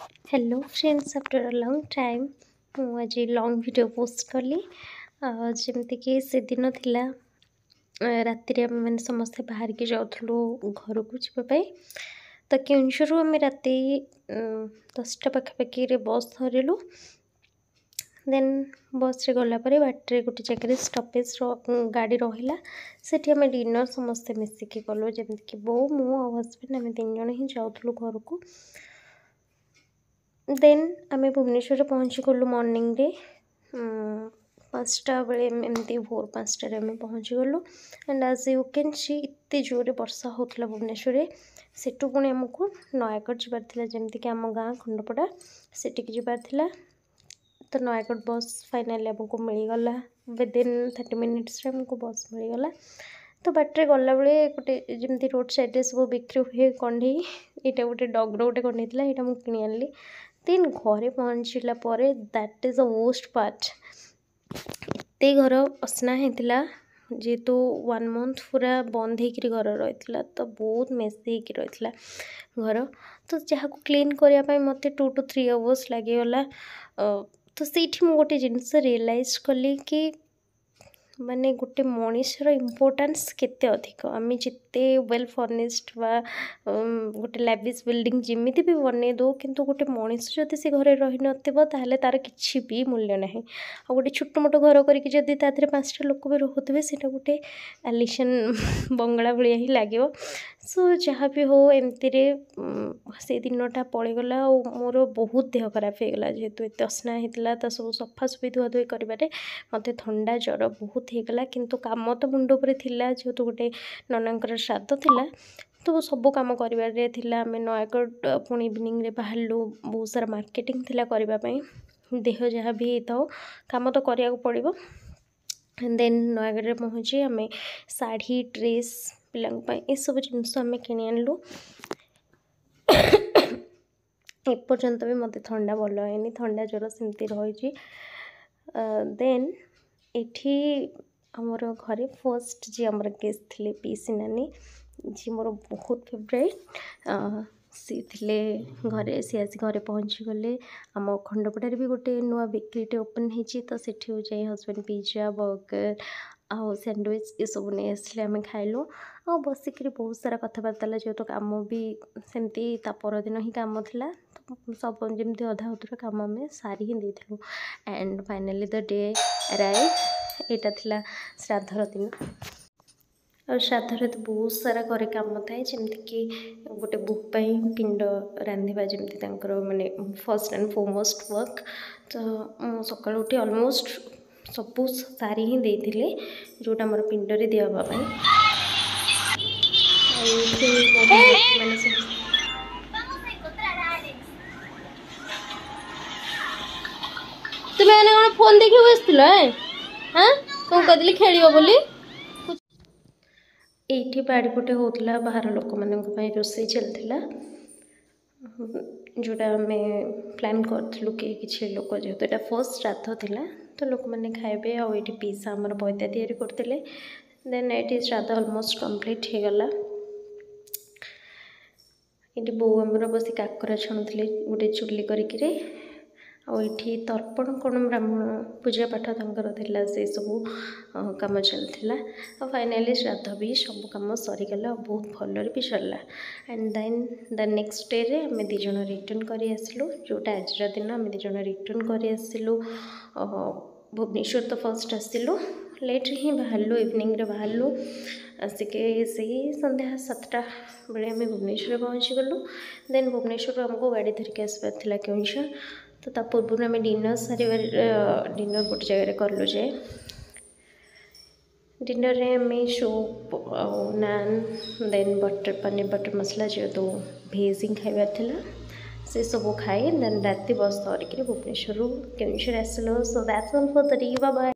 Hello friends, after a long time आज long video post कली। जमती कि से दिन थिला राति आम मैंने समस्ते बाहर के जाऊँ घर को जावाई। तो केउंझर आम राति 10टा पाखापाखि बस धरलु। देन बस रे गला परे बाटे गोटे जगह स्टपेज गाड़ी रहा से डिनर समस्ते मिसिकी कलु। जमती कि बो मु हजबैंड आम 3 जन ही जाऊँ घर को। देन आम भुवनेश्वर पहुँची गलु मॉर्निंग रे 5टा बेले एमती भोर 5टारे आम पहुँची गलु। एंड आज यू कैन सी इतने जोरे वर्षा होता भुवनेश्वर सेठू पुणी आमको नयागढ़ जबार थिला, जमती कि आम गाँ खंडपड़ा सेटिक जबार थिला। तो नयागढ़ बस फाइनाली आमको मिलगला विदिन 30 मिनिट्स आमको बस मिलगला। तो बाटे गला बेले गोटे जमती रोड साइड सब बिक्री हुए कंडे यहाँ गोटे डगर गोटे कंडे था यहाँ मुझे किणी आनी। देन घरे पहुँचला that is the worst part. एते घर असना होता जेहेतु 1 मंथ पूरा बंद होकर घर रही तो बहुत मेसी रही घर। तो जहाँ को क्लीन करने मत 2 to 3 आवर्स लगिगला। तो सीठी मु गोटे जिनस रियलाइज कली कि माने गोटे मनीषर इम्पोर्टान्स केते अधिक। आम जिते वेल फर्निश्ड बा गोटे लैविश बिल्डिंग जमी भी बन दो किंतु गोटे मनीष जदि से घरे रही नथिबो ताहले तार किछि भी मूल्य नहीं। आ गोटे छोट मोट घर करके जदि तादरे 5टा लोक भी रोहुथिबे सेटा गोटे आलिशान बंगला भलिया ही लागिवो। सो जहाँ भी हो एमती रे से दिनटा पड़गला और मोर बहुत देह खराब हो गला। जेहेतु एत असना होता तो सब सफासफी धुआधुई कर मत थंडा ज्वर बहुत होगला। किंतु काम तो मुंड उपरे थिला जेहेतु गोटे ननांकर श्राद्ध थिला तो सब कम कर आम नयागढ़ पुणी इवनिंग रे बाहरलु। बहुत सारा मार्केटिंग थिला करने देह जहाँ भी हो कम तो करिया पड़ो। देन नयागढ़ रे पहुँची आम शाढ़ी ड्रेस पिलांपाई ये सब जिनस आम किणी आनलु। एपर्यंत भी मत थंडा भल है थंडा ज्वर सेमती रही। देन एठी आमर घरे फर्स्ट जी आमर गेस्ट थे पीसी नानी जी मोर बहुत फेवरेट सी थे घरे। सी आसी घरे पहुँची गले। आम खंडपड़ारे भी गोटे नुआ बेकरीटे ओपन होती तो सेठी जाए हजबैंड पिज्जा बर्गर आउ सैंडविच ये सब नहीं आसले आम खाइलु। आ बसिक बहुत सारा कथबार्ता जेहेतु कम भी सेमती परदिन ही कम था तो सब जमी अधा अधूरा कम आम सारी ही देलु। And finally the day arrive यहाँ था श्राद्धर दिन। और श्राद्धर तो बहुत सारा घरे कम थाए जमती कि गोटे बुपाई पिंड रांधिबा जमती माने फर्स्ट एंड फोरमोस्ट वर्क। तो सकाल उठी ऑलमोस्ट सबू सारी ही देते जोटा मोर पिंडरे दिवाई। तुम्हें कौन फोन देखी बसल हाँ कौन कहली खेल बोली ये बाड़ीपटे होता बाहर लोक मान रोसे चलता जोटा आम प्लान करूँ कि किसी लोक जेहेतु यहाँ फर्स्ट श्राद्ध था तो लोक मैंने खाइबे आउ ये पीसा आमर पैदा तैयारी करते। देन ये श्राद्ध ऑलमोस्ट कंप्लीट हो गला। ये बो आमर बस काकरा छाणुले गोटे चुली करी आठी तर्पण कौन ब्राह्मण पूजा पाठ तर से सब कम चलता। फाइनाली श्राद्ध भी सब कम सरीगला बहुत भलरे भी सरला। And then the next day रे आम 2 जन रिटर्न कर आसलु जोटा आज दिन आम 2 जन रिटर्न कर आसलु भुवनेश्वर। तो फर्स्ट आसलु लेट ही बाहरलु इवनिंग रे बाहरलु आसिके से संध्या 7टा बेले आम भुवनेश्वर पहुँची गलु। देन भुवनेश्वर आमको गाड़ी धरिक आसबार थिला केउंझर। तो ता पूर्व आम डिनर सारे डिनर गोटे जगह कलु जे डिनर रे आम सूप नान देन बटर पनीर बटर मसला जेहेतु भेज ही खाइबार थिला से सब खाई। देन राति बस धरिक भुवनेश्वर केउंझर आसलु। So that's all for the day. Bye bye.